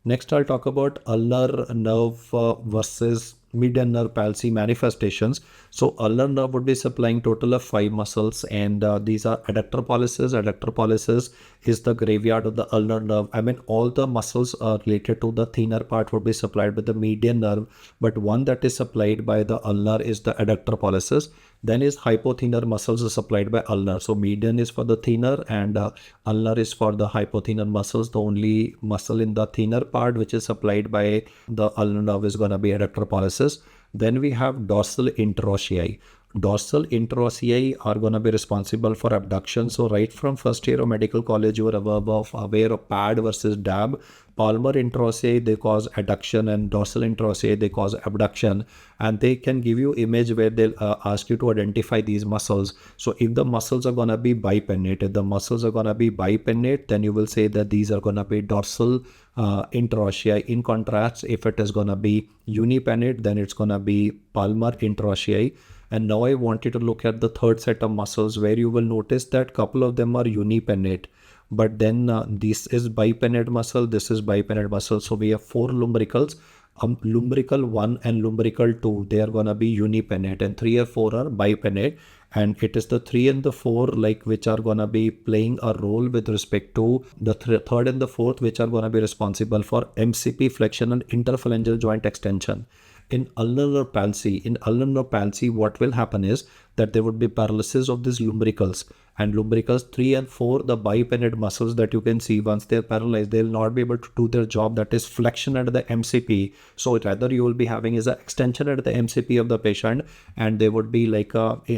Next, I'll talk about ulnar nerve versus median nerve palsy manifestations. So ulnar nerve would be supplying total of 5 muscles, and these are adductor pollicis. Adductor pollicis is the graveyard of the ulnar nerve. I mean, all the muscles related to the thinner part would be supplied by the median nerve, but one that is supplied by the ulnar is the adductor pollicis. Then is hypothenar muscles are supplied by ulnar. So median is for the thinner, and ulnar is for the hypothenar muscles. The only muscle in the thinner part which is supplied by the ulnar nerve is going to be adductor pollicis. Then we have dorsal interossei. Dorsal interossei are going to be responsible for abduction. So right from first year of medical college, you are aware of PAD versus DAB. Palmar interossei, they cause adduction, and dorsal interossei, they cause abduction. And they can give you image where they'll ask you to identify these muscles. So if the muscles are going to be bipennate, then you will say that these are going to be dorsal interossei. In contrast, if it is going to be unipennate, then it's going to be palmar interossei. And now I want you to look at the third set of muscles, where you will notice that couple of them are unipennate. But then this is bipennate muscle, this is bipennate muscle. So we have 4 lumbricals. Lumbrical 1 and lumbrical 2, they are going to be unipennate, and 3 or 4 are bipennate. And it is the 3 and the 4 which are going to be playing a role with respect to the third and the fourth, which are going to be responsible for MCP flexion and interphalangeal joint extension. In ulnar palsy, what will happen is that there would be paralysis of these lumbricals, and lumbricals 3 and 4, the bipennate muscles that you can see, once they're paralyzed, they'll not be able to do their job, that is flexion at the MCP. So rather you will be having is an extension at the MCP of the patient, and they would be like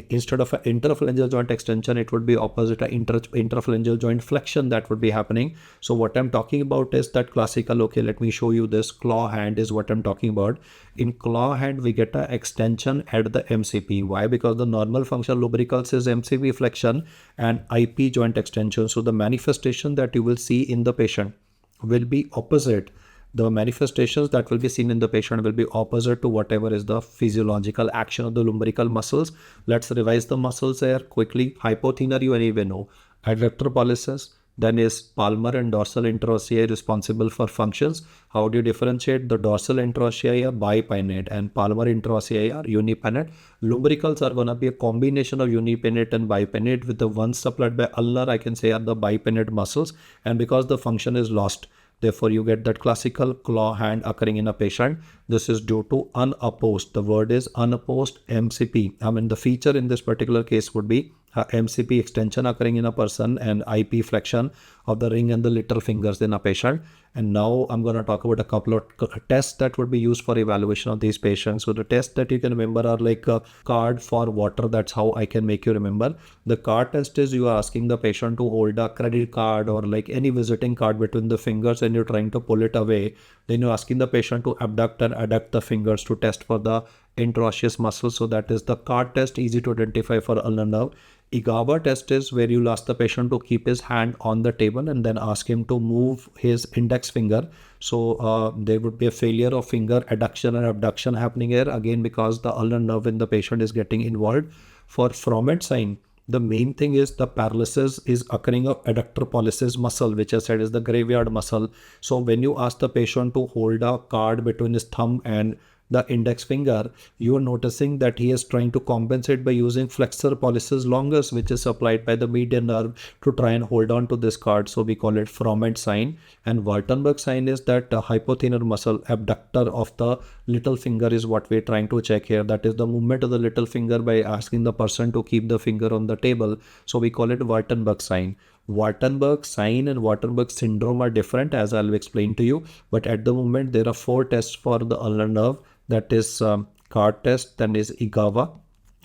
instead of an interphalangeal joint extension, it would be opposite an interphalangeal joint flexion that would be happening. So what I'm talking about is that classical, okay, let me show you this claw hand is what I'm talking about. In claw hand, we get an extension at the MCP. Why? Because the normal function lubricals is MCP flexion and IP joint extension. So the manifestation that you will see in the patient will be opposite. The manifestations that will be seen in the patient will be opposite to whatever is the physiological action of the lumbrical muscles. Let's revise the muscles here quickly. Hypothenar, you anyway know. Adductor pollicis. Then is palmar and dorsal interossei responsible for functions. How do you differentiate? The dorsal interossei are bipennate and palmar interossei are unipennate. Lumbricals are going to be a combination of unipennate and bipennate, with the ones supplied by ulnar, I can say, are the bipennate muscles. And because the function is lost, therefore you get that classical claw hand occurring in a patient. This is due to unopposed. The word is unopposed MCP. I mean, the feature in this particular case would be MCP extension occurring in a person and IP flexion of the ring and the little fingers in a patient. And now I'm going to talk about a couple of tests that would be used for evaluation of these patients. So the tests that you can remember are like a card for water. That's how I can make you remember. The card test is you are asking the patient to hold a credit card or like any visiting card between the fingers, and you're trying to pull it away. Then you're asking the patient to abduct and adduct the fingers to test for the interosseous muscles. So that is the card test, easy to identify for ulnar nerve. IGAVA test is where you'll ask the patient to keep his hand on the table and then ask him to move his index finger. So there would be a failure of finger adduction and abduction happening here, again because the ulnar nerve in the patient is getting involved. For Froment sign, the main thing is the paralysis is occurring of adductor pollicis muscle, which I said is the graveyard muscle. So when you ask the patient to hold a card between his thumb and the index finger, you are noticing that he is trying to compensate by using flexor pollicis longus, which is supplied by the median nerve, to try and hold on to this card. So we call it Froment sign. And Wartenberg sign is that the hypothenar muscle abductor of the little finger is what we're trying to check here. That is the movement of the little finger by asking the person to keep the finger on the table. So we call it Wartenberg sign. Wartenberg sign and Wartenberg syndrome are different, as I'll explain to you. But at the moment, there are 4 tests for the ulnar nerve. That is card test, then is IGAVA,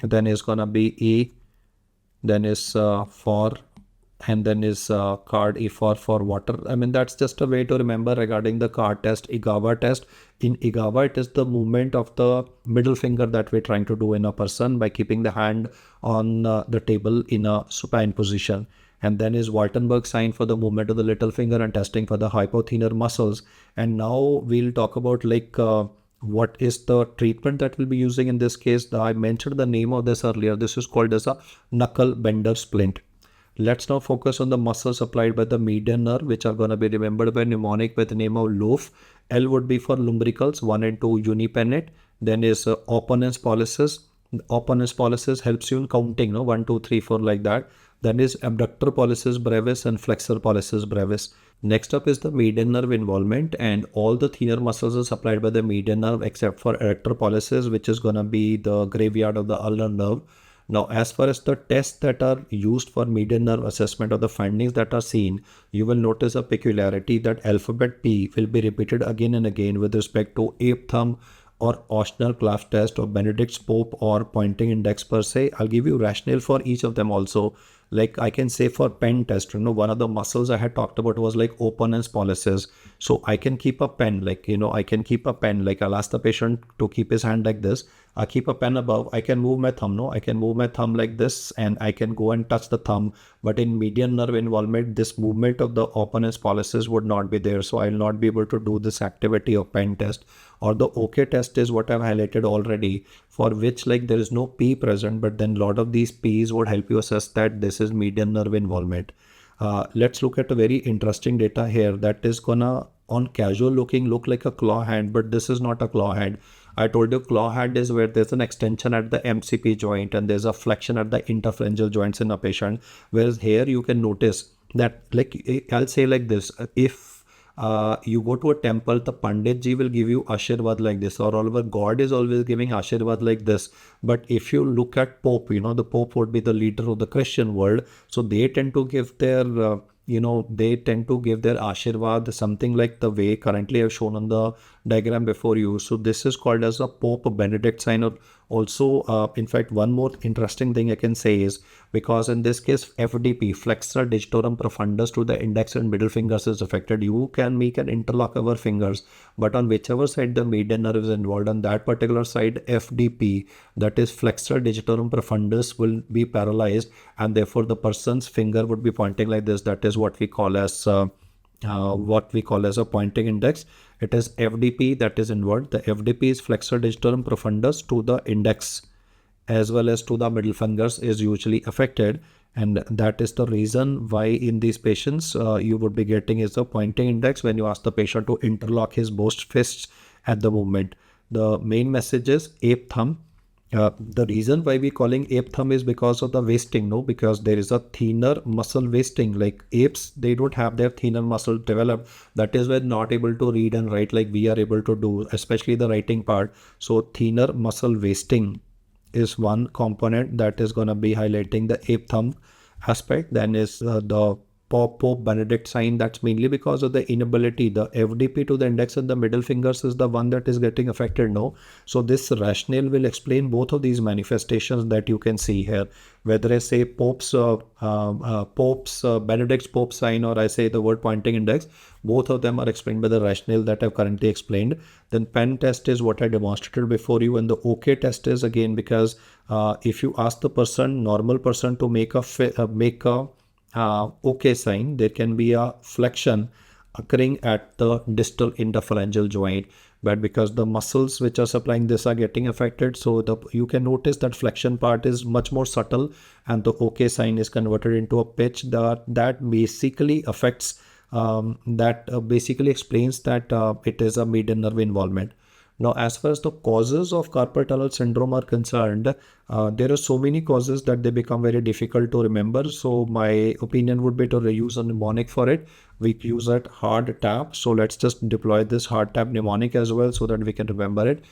then is gonna be E, then is for, and then is card E for water. I mean, that's just a way to remember regarding the card test, IGAVA test. In IGAVA, it is the movement of the middle finger that we're trying to do in a person by keeping the hand on the table in a supine position. And then is Wartenberg sign for the movement of the little finger and testing for the hypothenar muscles. And now we'll talk about like what is the treatment that we'll be using in this case? I mentioned the name of this earlier. This is called as a knuckle bender splint. Let's now focus on the muscles supplied by the median nerve, which are going to be remembered by mnemonic with the name of loaf. L would be for lumbricals, 1 and 2 unipennate. Then is opponens pollicis. Opponens pollicis helps you in counting, no? 1, 2, 3, 4 like that. Then is abductor pollicis brevis and flexor pollicis brevis. Next up is the median nerve involvement, and all the thinner muscles are supplied by the median nerve except for erector pollicis, which is going to be the graveyard of the ulnar nerve. Now, as far as the tests that are used for median nerve assessment or the findings that are seen, you will notice a peculiarity that alphabet P will be repeated again and again with respect to ape thumb or Oshnell clasp test or Benedict's Pope or pointing index per se. I'll give you rationale for each of them also. Like I can say for pen test, one of the muscles I had talked about was like opponens pollicis. So I can keep a pen, I can keep a pen, like I'll ask the patient to keep his hand like this. I keep a pen above, I can move my thumb, I can move my thumb like this and I can go and touch the thumb. But in median nerve involvement, this movement of the opponens pollicis would not be there. So I'll not be able to do this activity of pen test. Or the OK test is what I've highlighted already, for which like there is no P present, but then a lot of these P's would help you assess that this is median nerve involvement. Let's look at a very interesting data here that is gonna on casual looking look like a claw hand, but this is not a claw hand. I told you claw hand is where there's an extension at the MCP joint and there's a flexion at the interphalangeal joints in a patient. Whereas here you can notice that, like I'll say like this, if you go to a temple, the Pandit ji will give you Ashirvad like this, or all over God is always giving Ashirvad like this. But if you look at Pope, the Pope would be the leader of the Christian world. So they tend to give their, they tend to give their Ashirvad something like the way currently I've shown on the diagram before you. So this is called as a Pope Benedict sign. Or also, in fact, one more interesting thing I can say is, because in this case, FDP, flexor digitorum profundus to the index and middle fingers is affected. We can interlock our fingers, but on whichever side the median nerve is involved, on that particular side, FDP, that is flexor digitorum profundus, will be paralyzed, and therefore the person's finger would be pointing like this. That is what we call as a pointing index. It is FDP that is involved. The FDP is flexor digitorum profundus to the index as well as to the middle fingers is usually affected, and that is the reason why in these patients you would be getting is the pointing index when you ask the patient to interlock his both fists at the movement. The main message is ape thumb. The reason why we calling ape thumb is because of the wasting, because there is a thinner muscle wasting. Like apes, they don't have their thinner muscle developed. That is why not able to read and write like we are able to do, especially the writing part. So thinner muscle wasting is one component that is going to be highlighting the ape thumb aspect. Then is the Pope Benedict sign. That's mainly because of the inability. The FDP to the index and the middle fingers is the one that is getting affected now. So this rationale will explain both of these manifestations that you can see here. Whether I say Benedict's Pope sign, or I say the word pointing index, both of them are explained by the rationale that I've currently explained. Then pen test is what I demonstrated before you, and the OK test is again because if you ask the normal person to make a OK sign, there can be a flexion occurring at the distal interphalangeal joint, but because the muscles which are supplying this are getting affected, so you can notice that flexion part is much more subtle, and the OK sign is converted into a pitch that basically affects basically explains that it is a median nerve involvement. Now, as far as the causes of carpal tunnel syndrome are concerned, there are so many causes that they become very difficult to remember. So my opinion would be to use a mnemonic for it. We use that hard tap. So let's just deploy this hard tap mnemonic as well so that we can remember it.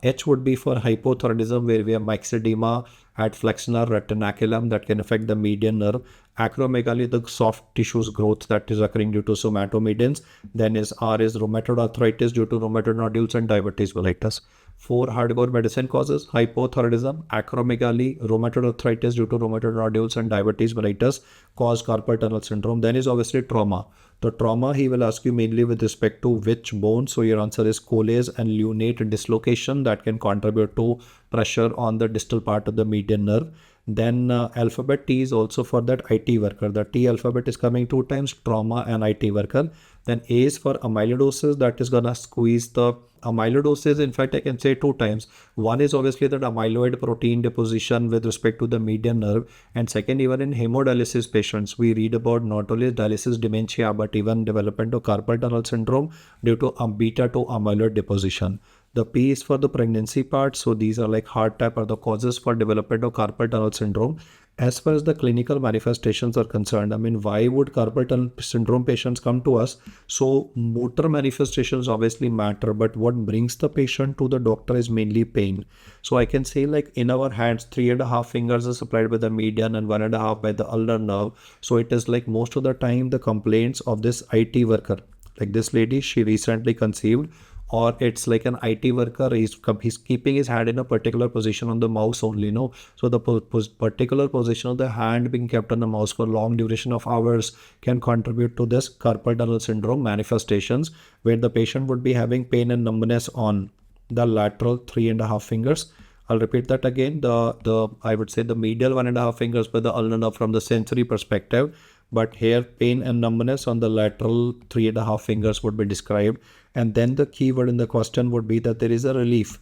H would be for hypothyroidism, where we have myxedema at flexor retinaculum that can affect the median nerve. Acromegaly, the soft tissues growth that is occurring due to somatomedians. Then is R is rheumatoid arthritis due to rheumatoid nodules and diabetes mellitus. 4 hardcore medicine causes: hypothyroidism, acromegaly, rheumatoid arthritis due to rheumatoid nodules and diabetes mellitus cause carpal tunnel syndrome. Then is obviously trauma. The trauma he will ask you mainly with respect to which bone. So your answer is Colles and lunate dislocation that can contribute to pressure on the distal part of the median nerve. Then alphabet T is also for that IT worker. The T alphabet is coming 2 times, trauma and IT worker. Then A is for amyloidosis, that is gonna squeeze the amyloidosis. In fact, I can say 2 times. One is obviously that amyloid protein deposition with respect to the median nerve, and second, even in hemodialysis patients, we read about not only dialysis dementia but even development of carpal tunnel syndrome due to beta 2 amyloid deposition. The P is for the pregnancy part. So these are like heart type are the causes for development of carpal tunnel syndrome. As far as the clinical manifestations are concerned, I mean, why would carpal tunnel syndrome patients come to us? So motor manifestations obviously matter, but what brings the patient to the doctor is mainly pain. So I can say like in our hands, 3.5 fingers are supplied by the median and 1.5 by the ulnar nerve. So it is like most of the time the complaints of this IT worker, like this lady, she recently conceived, or it's like an IT worker, he's keeping his hand in a particular position on the mouse only, no? So the particular position of the hand being kept on the mouse for long duration of hours can contribute to this carpal tunnel syndrome manifestations, where the patient would be having pain and numbness on the lateral 3.5 fingers. I'll repeat that again. I would say the medial 1.5 fingers by the ulnar nerve from the sensory perspective, but here pain and numbness on the lateral 3.5 fingers would be described. And then the keyword in the question would be that there is a relief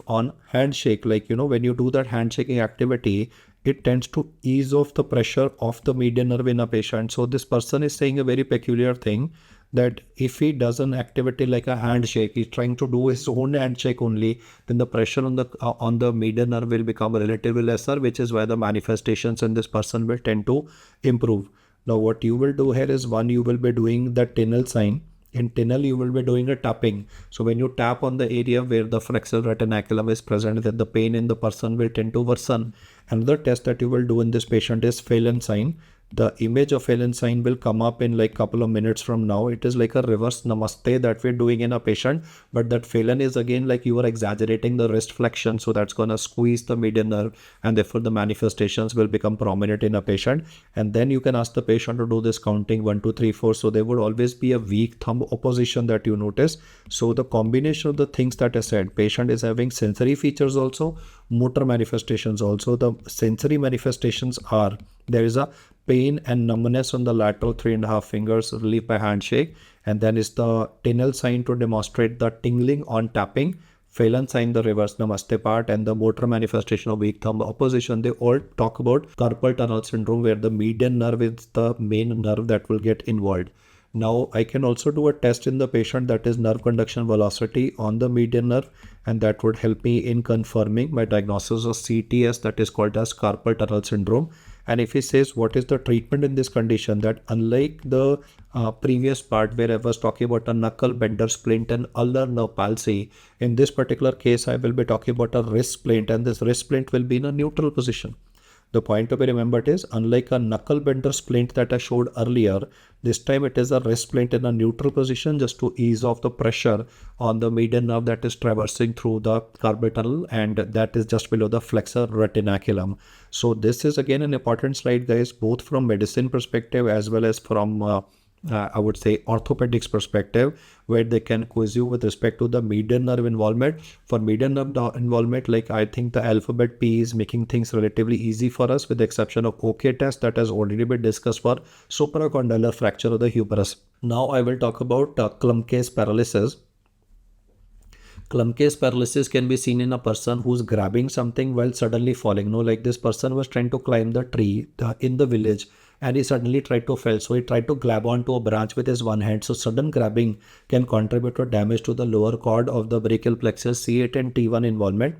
on handshake. Like, when you do that handshaking activity, it tends to ease off the pressure of the median nerve in a patient. So this person is saying a very peculiar thing, that if he does an activity like a handshake, he's trying to do his own handshake only, then the pressure on the median nerve will become relatively lesser, which is why the manifestations in this person will tend to improve. Now what you will do here is, one, you will be doing the Tinel sign. In Tinel, you will be doing a tapping. So when you tap on the area where the flexor retinaculum is present, then the pain in the person will tend to worsen. Another test that you will do in this patient is Phelan sign. The image of Phelan sign will come up in like couple of minutes from now. It is like a reverse namaste that we're doing in a patient, but that Phelan is again like you are exaggerating the wrist flexion, so that's gonna squeeze the median nerve, and therefore the manifestations will become prominent in a patient. And then you can ask the patient to do this counting 1 2 3 4. So there would always be a weak thumb opposition that you notice. So the combination of the things that I said, patient is having sensory features also, motor manifestations also. The sensory manifestations are, there is a pain and numbness on the lateral 3.5 fingers, relief by handshake, and then is the Tinel sign to demonstrate the tingling on tapping, Phelan sign the reverse namaste part, and the motor manifestation of weak thumb opposition. They all talk about carpal tunnel syndrome, where the median nerve is the main nerve that will get involved. Now I can also do a test in the patient, that is nerve conduction velocity on the median nerve, and that would help me in confirming my diagnosis of CTS, that is called as carpal tunnel syndrome. And if he says what is the treatment in this condition, that unlike the previous part where I was talking about a knuckle bender splint and ulnar nerve palsy, in this particular case I will be talking about a wrist splint, and this wrist splint will be in a neutral position. The point to be remembered is, unlike a knuckle bender splint that I showed earlier, this time it is a wrist splint in a neutral position, just to ease off the pressure on the median nerve that is traversing through the carpal tunnel, and that is just below the flexor retinaculum. So this is again an important slide, guys, both from medicine perspective as well as from I would say orthopedics perspective, where they can quiz you with respect to the median nerve involvement. For median nerve involvement, like I think the alphabet P is making things relatively easy for us, with the exception of OK test that has already been discussed for supracondylar fracture of the humerus. Now I will talk about Klumpke's paralysis. Klumpke's paralysis can be seen in a person who's grabbing something while suddenly falling. Like this person was trying to climb the tree in the village, and he suddenly tried to fall. So he tried to grab onto a branch with his one hand. So sudden grabbing can contribute to damage to the lower cord of the brachial plexus, C8 and T1 involvement,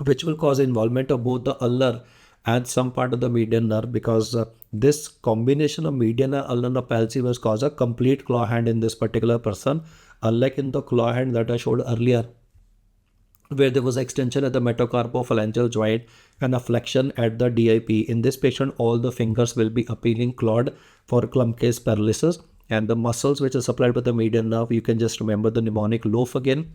which will cause involvement of both the ulnar and some part of the median nerve, because this combination of median and ulnar palsy was cause a complete claw hand in this particular person, unlike in the claw hand that I showed earlier, where there was extension at the metacarpophalangeal joint and a flexion at the DIP. In this patient, all the fingers will be appearing clawed for Klumpke's paralysis, and the muscles which are supplied by the median nerve, you can just remember the mnemonic loaf again.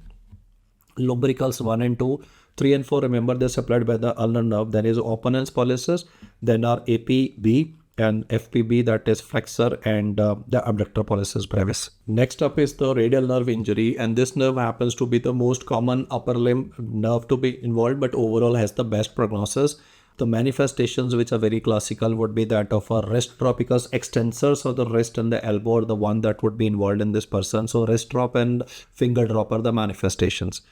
Lumbricals 1 and 2, 3 and 4, remember they're supplied by the ulnar nerve. Then is opponens pollicis, then are APB and FPB, that is flexor, and the abductor pollicis brevis. Next up is the radial nerve injury, and this nerve happens to be the most common upper limb nerve to be involved, but overall has the best prognosis. The manifestations which are very classical would be that of a wrist drop, because extensors of the wrist and the elbow are the one that would be involved in this person. So wrist drop and finger drop are the manifestations.